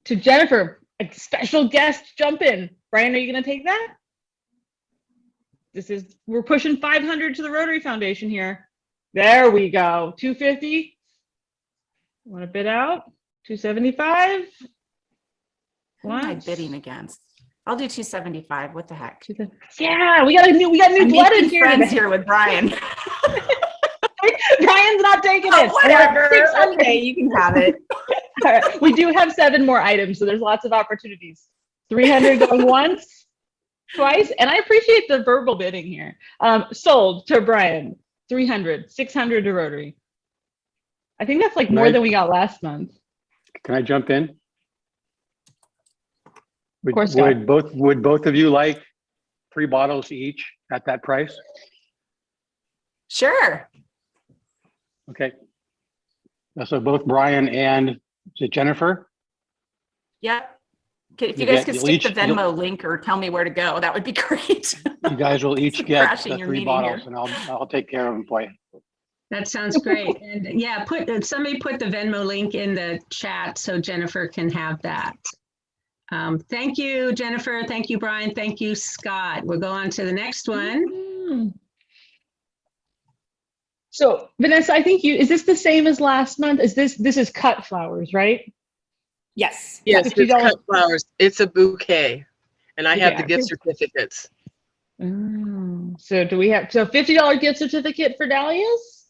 [SPEAKER 10] to Jennifer, a special guest jump in. Brian, are you going to take that? We're pushing 500 to the Rotary Foundation here. There we go. 250. Want to bid out? 275.
[SPEAKER 20] Who am I bidding against? I'll do 275. What the heck?
[SPEAKER 10] Yeah, we got new
[SPEAKER 20] I'm
[SPEAKER 10] blood in
[SPEAKER 20] making
[SPEAKER 10] here
[SPEAKER 20] friends
[SPEAKER 10] today.
[SPEAKER 20] here with Brian.
[SPEAKER 10] Brian's not taking
[SPEAKER 20] Oh,
[SPEAKER 10] it.
[SPEAKER 20] whatever.
[SPEAKER 10] 600.
[SPEAKER 20] Okay, you can have it.
[SPEAKER 10] All right. We do have 7 more items, so there's lots of opportunities. 300 going once, twice, and I appreciate the verbal bidding here. Sold to Brian. 300, 600 to Rotary. I think that's like more than we got last month.
[SPEAKER 3] Can I jump in?
[SPEAKER 10] Of course,
[SPEAKER 3] would both of you like 3 bottles each at that price?
[SPEAKER 20] Sure.
[SPEAKER 3] Okay. So both Brian and is it Jennifer?
[SPEAKER 20] Yep. If you
[SPEAKER 3] You
[SPEAKER 20] guys
[SPEAKER 3] get-
[SPEAKER 20] could
[SPEAKER 3] you'll
[SPEAKER 20] stick
[SPEAKER 3] each-
[SPEAKER 20] the Venmo link or tell me where to go, that would be great.
[SPEAKER 3] You guys will each get
[SPEAKER 20] crashing
[SPEAKER 3] the
[SPEAKER 20] your
[SPEAKER 3] 3
[SPEAKER 20] meeting
[SPEAKER 3] bottles,
[SPEAKER 20] here.
[SPEAKER 3] and I'll take care of them for you.
[SPEAKER 1] That sounds great. And yeah, somebody put the Venmo link in the chat so Jennifer can have that. Thank you, Jennifer. Thank you, Brian. Thank you, Scott. We'll go on to the next one.
[SPEAKER 10] So Vanessa, I think is this the same as last month? This is cut flowers, right?
[SPEAKER 20] Yes.
[SPEAKER 7] Yes,
[SPEAKER 10] $50.
[SPEAKER 7] it's cut flowers. It's a bouquet. And I have the
[SPEAKER 10] Yeah.
[SPEAKER 7] gift certificates.
[SPEAKER 10] So do we have $50 gift certificate for dahlias?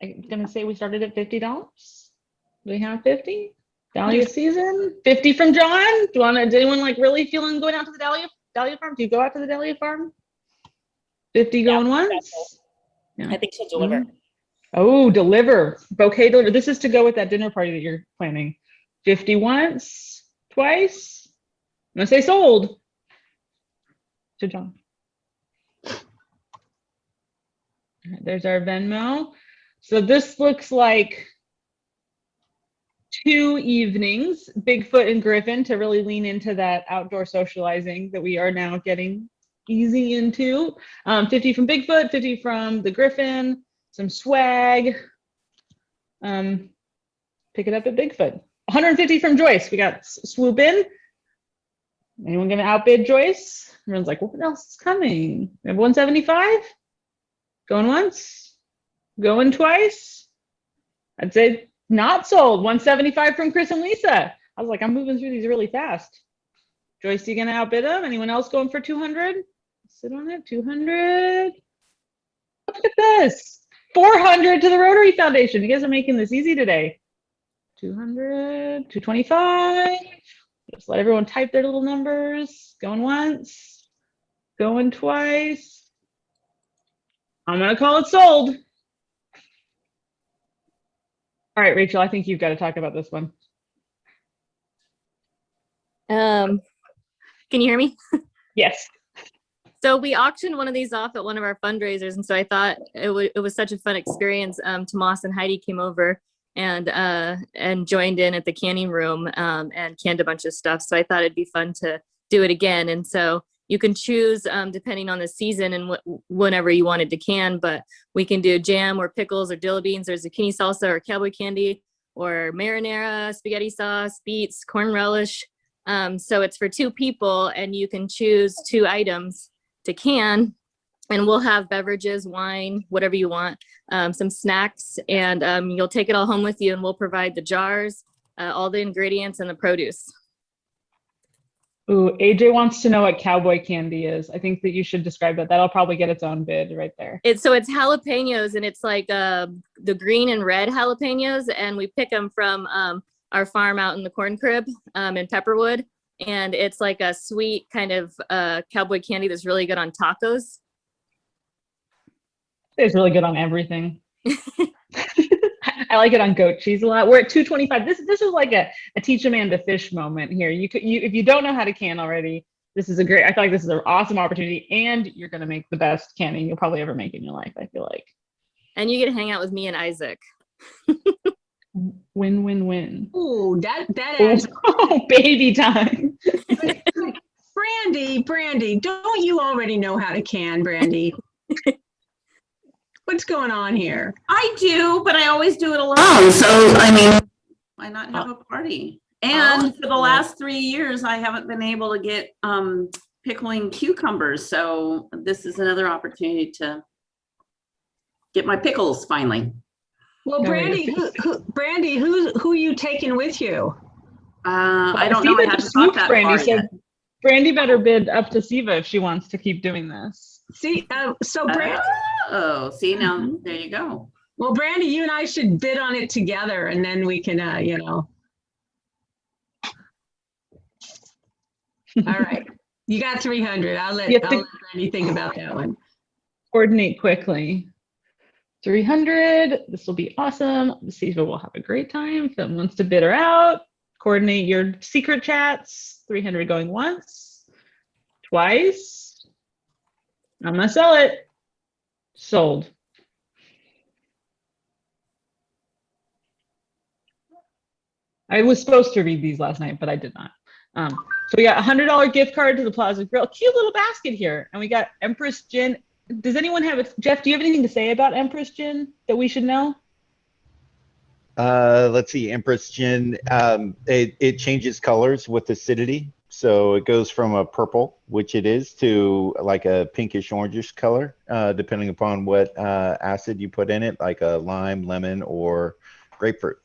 [SPEAKER 10] I'm gonna say we started at $50. Do we have 50? Dahlia season? 50 from John? Is anyone like really feeling going out to the Dahlia farm? Do you go out to the Dahlia farm? 50 going once? Yeah.
[SPEAKER 21] I think she'll deliver.
[SPEAKER 10] Oh, deliver. Bouquet deliver. This is to go with that dinner party that you're planning. 50 once, twice. I'm gonna say sold to John. All right, there's our Venmo. So this looks like 2 evenings, Bigfoot and Griffin, to really lean into that outdoor socializing that we are now getting easy into. 50 from Bigfoot, 50 from the Griffin, some swag. Pick it up at Bigfoot. 150 from Joyce. We got swoop in. Anyone gonna outbid Joyce? Everyone's like, what else is coming? We have 175. Going once, going twice. I'd say not sold. 175 from Chris and Lisa. I was like, I'm moving through these really fast. Joyce, you gonna outbid them? Anyone else going for 200? Sit on it. 200. Look at this. 400 to the Rotary Foundation. You guys are making this easy today. 200, 225. Just let everyone type their little numbers. Going once, going twice. I'm gonna call it sold. All right, Rachel, I think you've got to talk about this one.
[SPEAKER 8] Can you hear me?
[SPEAKER 10] Yes.
[SPEAKER 8] So we auctioned one of these off at one of our fundraisers, and so I thought it was such a fun experience. Tomas and Heidi came over and joined in at the canning room and canned a bunch of stuff. So I thought it'd be fun to do it again. And so you can choose depending on the season and whenever you wanted to can, but we can do jam or pickles or dill beans or zucchini salsa or cowboy candy or marinara, spaghetti sauce, beets, corn relish. So it's for 2 people and you can choose 2 items to can, and we'll have beverages, wine, whatever you want, some snacks, and you'll take it all home with you, and we'll provide the jars, all the ingredients, and the produce.
[SPEAKER 10] Ooh, AJ wants to know what cowboy candy is. I think that you should describe that. That'll probably get its own bid right there.
[SPEAKER 8] It's jalapenos, and it's like the green and red jalapenos, and we pick them from our farm out in the corn crib in Pepperwood. And it's like a sweet kind of cowboy candy that's really good on tacos.
[SPEAKER 10] It's really good on everything. I like it on goat cheese a lot. We're at 225. This is like a teach a man to fish moment here. If you don't know how to can already, I feel like this is an awesome opportunity, and you're gonna make the best canning you'll probably ever make in your life, I feel like.
[SPEAKER 8] And you get to hang out with me and Isaac.
[SPEAKER 10] Win, win, win.
[SPEAKER 1] Ooh, that adds
[SPEAKER 10] baby time.
[SPEAKER 1] Brandy, don't you already know how to can, Brandy? What's going on here?
[SPEAKER 5] I do, but I always do it alone. So, I mean, why not have a party? And for the last 3 years, I haven't been able to get pickling cucumbers. So this is another opportunity to get my pickles finally.
[SPEAKER 1] Well, Brandy, who are you taking with you?
[SPEAKER 5] I don't know. I haven't thought that
[SPEAKER 10] Brandy,
[SPEAKER 5] far
[SPEAKER 10] so
[SPEAKER 5] yet.
[SPEAKER 10] Brandy better bid up to Siva if she wants to keep doing this.
[SPEAKER 1] See, so Brandy.
[SPEAKER 5] Oh, see now, there you go.
[SPEAKER 1] Well, Brandy, you and I should bid on it together, and then we can, you know. All right, you got 300. I'll let Brandy think about that one.
[SPEAKER 10] Coordinate quickly. 300. This will be awesome. Siva will have a great time. If someone wants to bid her out, coordinate your secret chats. 300 going once, twice. I'm gonna sell it. Sold. I was supposed to read these last night, but I did not. So we got a $100 gift card to the Plaza Grill. Cute little basket here. And we got Empress Gin. Does anyone have it? Jeff, do you have anything to say about Empress Gin that we should know?
[SPEAKER 22] Let's see, Empress Gin. It changes colors with acidity. So it goes from a purple, which it is, to like a pinkish orangish color, depending upon what acid you put in it, like a lime, lemon, or grapefruit.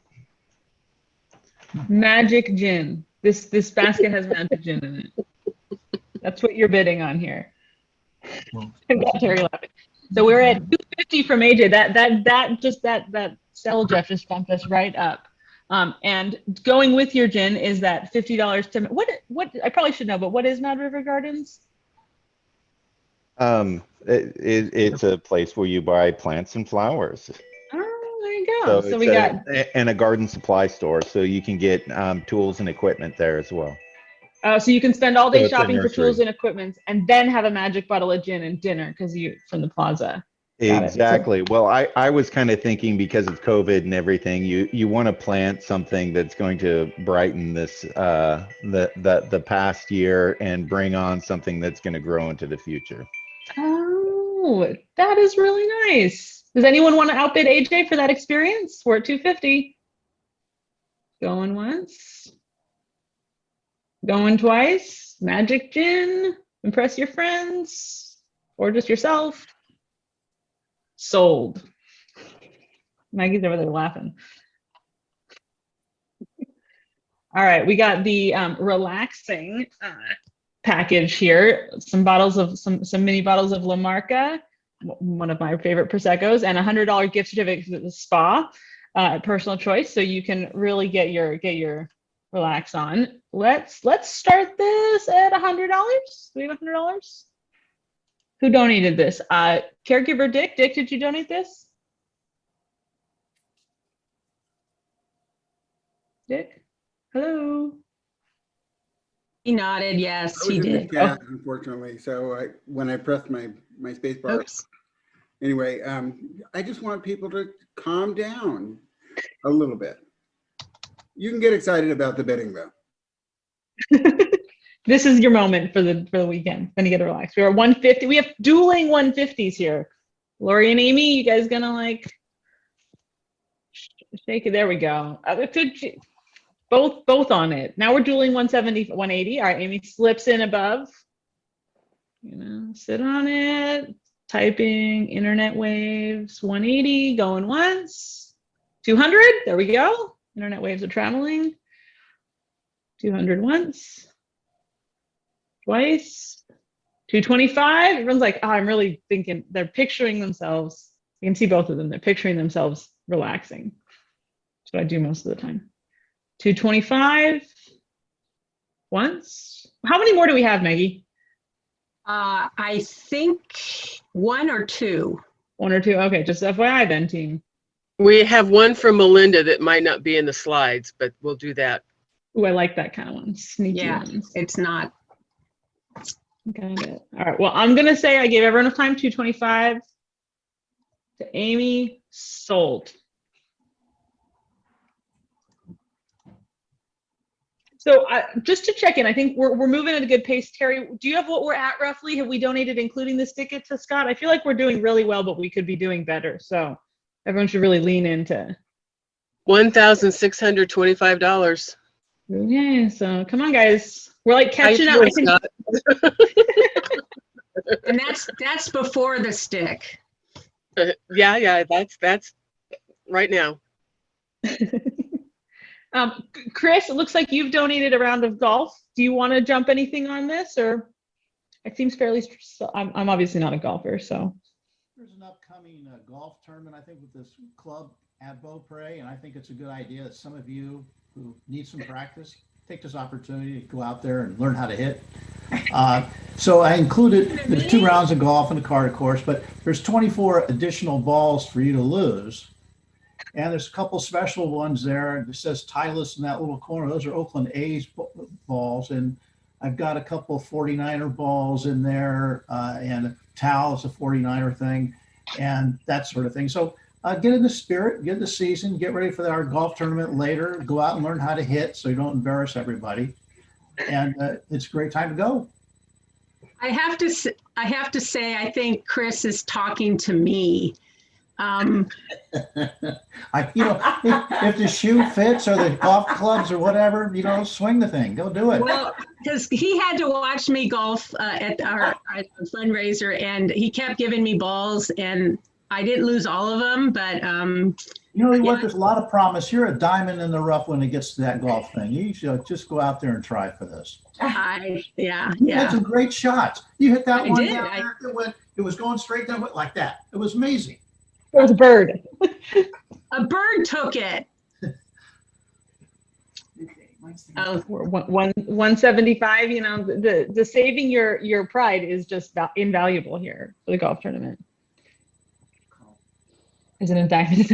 [SPEAKER 10] Magic gin. This basket has magic gin in it. That's what you're bidding on here. Terry laughing. So we're at 250 from AJ. That sell, Jeff, just bumped us right up. And going with your gin is that $50 to what I probably should know, but what is Mad River Gardens?
[SPEAKER 22] It's a place where you buy plants and flowers.
[SPEAKER 10] Oh, there you go. So we got
[SPEAKER 22] and a garden supply store, so you can get tools and equipment there as well.
[SPEAKER 10] So you can spend all day
[SPEAKER 22] it's a
[SPEAKER 10] shopping for
[SPEAKER 22] nursery.
[SPEAKER 10] tools and equipment, and then have a magic bottle of gin and dinner because you from the plaza. Got it.
[SPEAKER 22] Exactly. Well, I was kind of thinking, because of COVID and everything, you want to plant something that's going to brighten this the past year and bring on something that's going to grow into the future.
[SPEAKER 10] Oh, that is really nice. Does anyone want to outbid AJ for that experience? We're at 250. Going once. Going twice. Magic gin. Impress your friends or just yourself. Sold. Maggie's over there laughing. All right, we got the relaxing package here. Some bottles of some mini bottles of La Marca, one of my favorite Prosecco's, and a $100 gift certificate to the spa, personal choice. So you can really get your relax on. Let's start this at $100. Do we have $100? Who donated this? Caregiver Dick. Dick, did you donate this?
[SPEAKER 1] Dick? Hello? He nodded, yes, he did.
[SPEAKER 18] Chat, unfortunately. So when I pressed my space bar. Anyway, I just want people to calm down a little bit. You can get excited about the bidding though.
[SPEAKER 10] This is your moment for the weekend. Then you get to relax. We are 150. We have dueling 150s here. Lori and Amy, you guys gonna like shake it? There we go. Both on it. Now we're dueling 170, 180. All right, Amy slips in above. Sit on it. Typing internet waves. 180 going once. 200. There we go. Internet waves are traveling. 200 once. Twice. 225. Everyone's like, oh, I'm really thinking. They're picturing themselves. You can see both of them. They're picturing themselves relaxing. That's what I do most of the time. 225. Once. How many more do we have, Maggie?
[SPEAKER 1] I think 1 or 2.
[SPEAKER 10] 1 or 2. Okay, just FYI then, team.
[SPEAKER 7] We have one from Melinda that might not be in the slides, but we'll do that.
[SPEAKER 10] Ooh, I like that kind of one. Sneaky ones.
[SPEAKER 1] It's not.
[SPEAKER 10] Got it. All right. Well, I'm gonna say I gave everyone enough time. 225 to Amy. Sold. So just to check in, I think we're moving at a good pace. Terry, do you have what we're at roughly? Have we donated, including this ticket to Scott? I feel like we're doing really well, but we could be doing better. So everyone should really lean into.
[SPEAKER 7] $1,625.
[SPEAKER 10] Okay, so come on, guys. We're like
[SPEAKER 7] How you
[SPEAKER 10] catching up.
[SPEAKER 7] feeling, Scott?
[SPEAKER 1] And that's before the stick.
[SPEAKER 7] Yeah, that's right now.
[SPEAKER 10] Chris, it looks like you've donated a round of golf. Do you want to jump anything on this, or it seems fairly? I'm obviously not a golfer, so.
[SPEAKER 6] There's an upcoming golf tournament, I think, with this club at Beaupre, and I think it's a good idea that some of you who need some practice take this opportunity to go out there and learn how to hit. So I included, there's 2 rounds of golf in the cart, of course, but there's 24 additional balls for you to lose. And there's a couple special ones there. It says Titleist in that little corner. Those are Oakland A's balls. And I've got a couple 49er balls in there, and a towel is a 49er thing, and that sort of thing. So get in the spirit, get in the season, get ready for our golf tournament later. Go out and learn how to hit so you don't embarrass everybody. And it's a great time to go.
[SPEAKER 1] I have to say, I think Chris is talking to me.
[SPEAKER 6] If the shoe fits or the golf clubs or whatever, swing the thing, go do it.
[SPEAKER 1] Well, because he had to watch me golf at our fundraiser, and he kept giving me balls, and I didn't lose all of them, but
[SPEAKER 6] what? There's a lot of promise. You're a diamond in the rough when it gets to that golf thing. You should just go out there and try for this. You had some great shots. You hit that one down there. It was going straight down like that. It was amazing.
[SPEAKER 10] It was a bird.
[SPEAKER 1] A bird took it.
[SPEAKER 10] Oh, 175. The saving your pride is just invaluable here for the golf tournament. Isn't it diamond?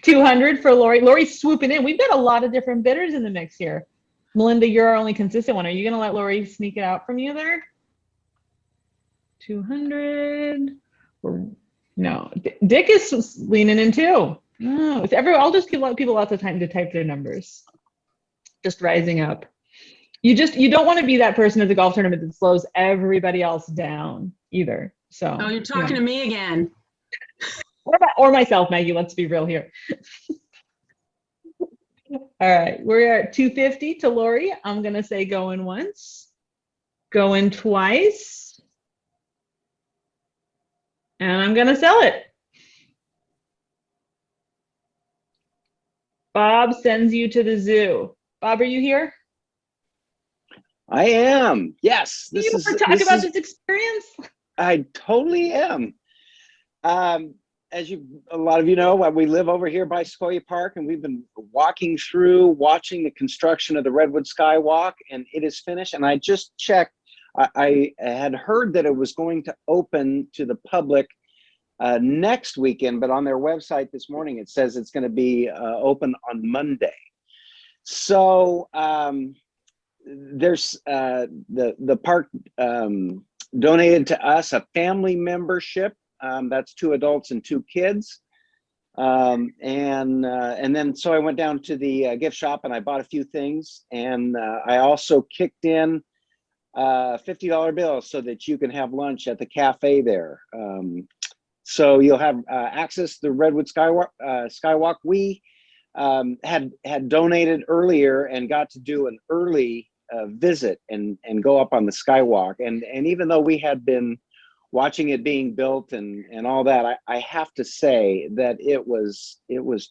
[SPEAKER 10] 200 for Lori. Lori's swooping in. We've got a lot of different bidders in the mix here. Melinda, you're our only consistent one. Are you going to let Lori sneak it out from you there? 200. No, Dick is leaning in too. No, I'll just give people lots of time to type their numbers. Just rising up. You don't want to be that person at the golf tournament that slows everybody else down either. So.
[SPEAKER 1] Oh, you're talking to me again.
[SPEAKER 10] Or myself, Maggie. Let's be real here. All right, we're at 250 to Lori. I'm gonna say going once, going twice, and I'm gonna sell it. Bob sends you to the zoo. Bob, are you here?
[SPEAKER 12] I am. Yes.
[SPEAKER 10] Can you talk about this experience?
[SPEAKER 12] I totally am. As a lot of you know, we live over here by Sequoia Park, and we've been watching the construction of the Redwood Skywalk, and it is finished. And I just checked. I had heard that it was going to open to the public next weekend, but on their website this morning it says it's going to be open on Monday. So there's the park donated to us a family membership. That's 2 adults and 2 kids. And then so I went down to the gift shop and I bought a few things. And I also kicked in $50 bills so that you can have lunch at the cafe there. So you'll have access to the Redwood Skywalk. We had donated earlier and got to do an early visit and go up on the Skywalk. And even though we had been watching it being built and all that, I have to say that it was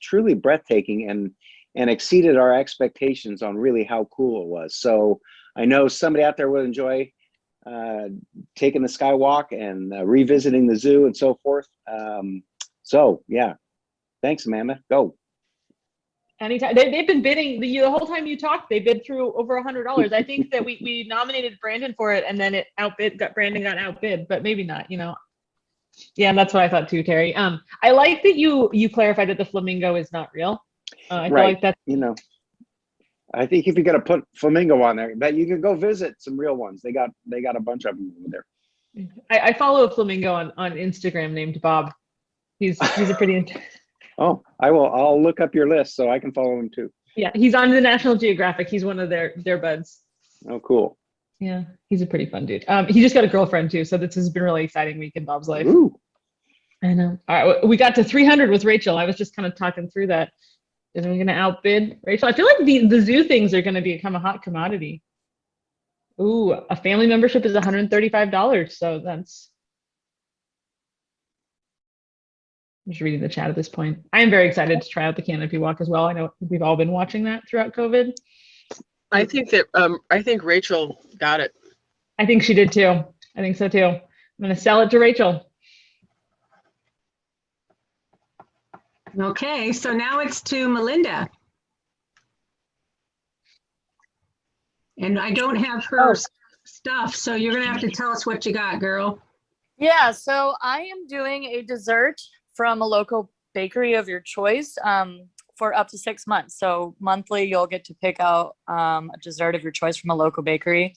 [SPEAKER 12] truly breathtaking and exceeded our expectations on really how cool it was. So I know somebody out there will enjoy taking the Skywalk and revisiting the zoo and so forth. So yeah, thanks, Amanda. Go.
[SPEAKER 10] Anytime. They've been bidding the whole time you talked. They bid through over $100. I think that we nominated Brandon for it, and then Brandon got outbid, but maybe not. Yeah, and that's what I thought too, Terry. I like that you clarified that the flamingo is not real. I feel like that's
[SPEAKER 12] I think if you're gonna put flamingo on there, that you can go visit some real ones. They got a bunch of them over there.
[SPEAKER 10] I follow a flamingo on Instagram named Bob. He's a pretty.
[SPEAKER 12] Oh, I'll look up your list so I can follow him too.
[SPEAKER 10] Yeah, he's on the National Geographic. He's one of their buds.
[SPEAKER 12] Oh, cool.
[SPEAKER 10] Yeah, he's a pretty fun dude. He just got a girlfriend too, so this has been a really exciting week in Bob's life.
[SPEAKER 12] Ooh.
[SPEAKER 10] I know. All right, we got to 300 with Rachel. I was just kind of talking through that. Is we going to outbid Rachel? I feel like the zoo things are going to become a hot commodity. Ooh, a family membership is $135, so that's. I'm just reading the chat at this point. I am very excited to try out the canopy walk as well. I know we've all been watching that throughout COVID.
[SPEAKER 7] I think Rachel got it.
[SPEAKER 10] I think she did too. I think so too. I'm going to sell it to Rachel.
[SPEAKER 1] Okay, so now it's to Melinda. And I don't have her stuff, so you're gonna have to tell us what you got, girl.
[SPEAKER 16] Yeah, so I am doing a dessert from a local bakery of your choice for up to 6 months. So monthly, you'll get to pick out a dessert of your choice from a local bakery.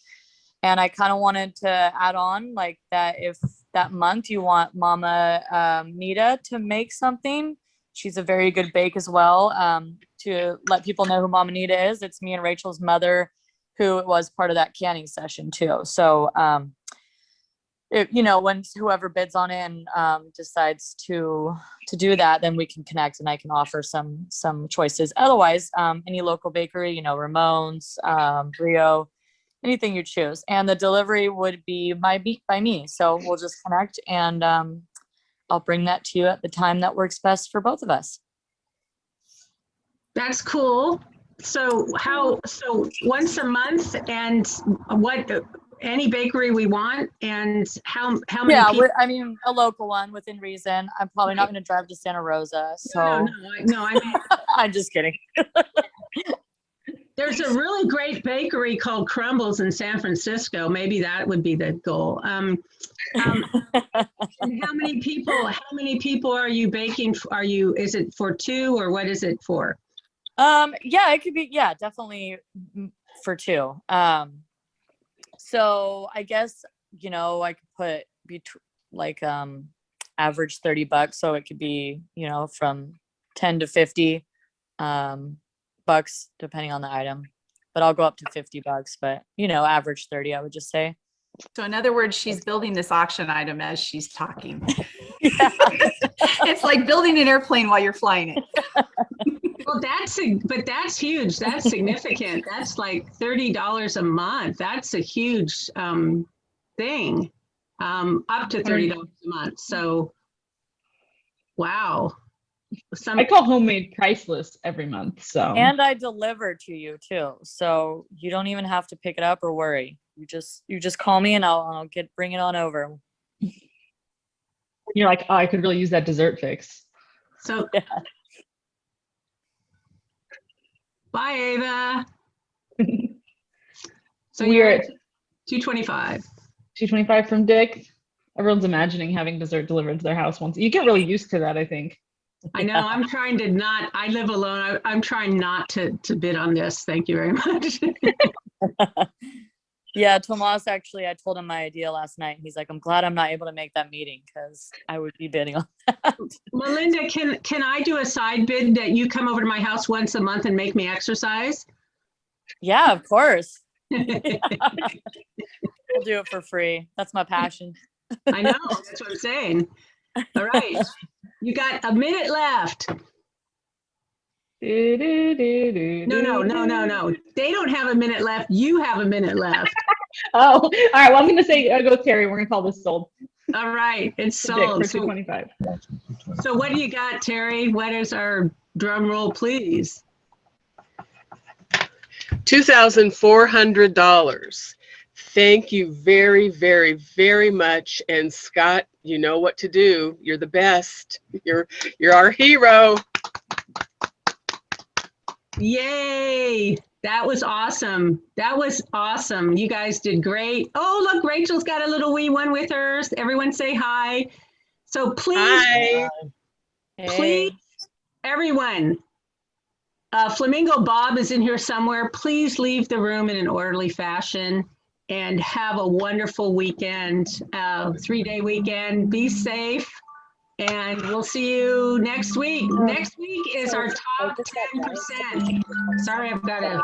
[SPEAKER 16] And I kind of wanted to add on like that if that month you want Mama Nita to make something. She's a very good bake as well. To let people know who Mama Nita is, it's me and Rachel's mother, who was part of that canning session too. So, when whoever bids on it and decides to do that, then we can connect and I can offer some choices. Otherwise, any local bakery, Ramon's, Brio, anything you choose. And the delivery would be by me. So we'll just connect and I'll bring that to you at the time that works best for both of us.
[SPEAKER 1] That's cool. So once a month, and what any bakery we want, and how many people?
[SPEAKER 16] I mean a local one within reason. I'm probably not going to drive to Santa Rosa. So
[SPEAKER 1] No, I mean
[SPEAKER 16] I'm just kidding.
[SPEAKER 1] There's a really great bakery called Crumbles in San Francisco. Maybe that would be the goal. And how many people are you baking? Is it for two, or what is it for?
[SPEAKER 16] Yeah, it could be, definitely for two. So I guess, I could put average $30. So it could be, from 10 to 50 bucks, depending on the item, but I'll go up to $50, but average 30, I would just say.
[SPEAKER 20] So in other words, she's building this auction item as she's talking. Yeah. It's like building an airplane while you're flying it.
[SPEAKER 1] Well, that's huge. That's significant. That's like $30 a month. That's a huge thing. Up to $30 a month. So, wow.
[SPEAKER 10] I call homemade priceless every month. So.
[SPEAKER 16] And I deliver to you too. So you don't even have to pick it up or worry. You just call me and I'll bring it on over.
[SPEAKER 10] You're like, oh, I could really use that dessert fix.
[SPEAKER 1] So. Yeah. Bye, Ava. So
[SPEAKER 10] we're at
[SPEAKER 1] 225.
[SPEAKER 10] 225 from Dick. Everyone's imagining having dessert delivered to their house once. You get really used to that, I think.
[SPEAKER 1] I know. I'm trying to not. I live alone. I'm trying not to bid on this. Thank you very much.
[SPEAKER 16] Yeah, Tomas, actually, I told him my idea last night. He's like, I'm glad I'm not able to make that meeting because I would be bidding on that.
[SPEAKER 1] Melinda, can I do a side bid that you come over to my house once a month and make me exercise?
[SPEAKER 16] Yeah, of course. I'll do it for free. That's my passion.
[SPEAKER 1] I know. That's what I'm saying. All right. You got a minute left. No. They don't have a minute left. You have a minute left.
[SPEAKER 10] Oh, all right. Well, I'm going to say, go Terry. We're going to call this sold.
[SPEAKER 1] All right. It's sold.
[SPEAKER 10] For 225.
[SPEAKER 1] So what do you got, Terry? What is our drum roll, please?
[SPEAKER 7] $2,400. Thank you very, very, very much. And Scott, you know what to do. You're the best. You're our hero.
[SPEAKER 1] Yay. That was awesome. That was awesome. You guys did great. Oh, look, Rachel's got a little wee one with hers. Everyone say hi. So please,
[SPEAKER 7] hi.
[SPEAKER 1] Please, everyone, Flamingo Bob is in here somewhere. Please leave the room in an orderly fashion and have a wonderful weekend, 3-day weekend. Be safe And we'll see you next week. Next week is our top 10%. Sorry, I've got to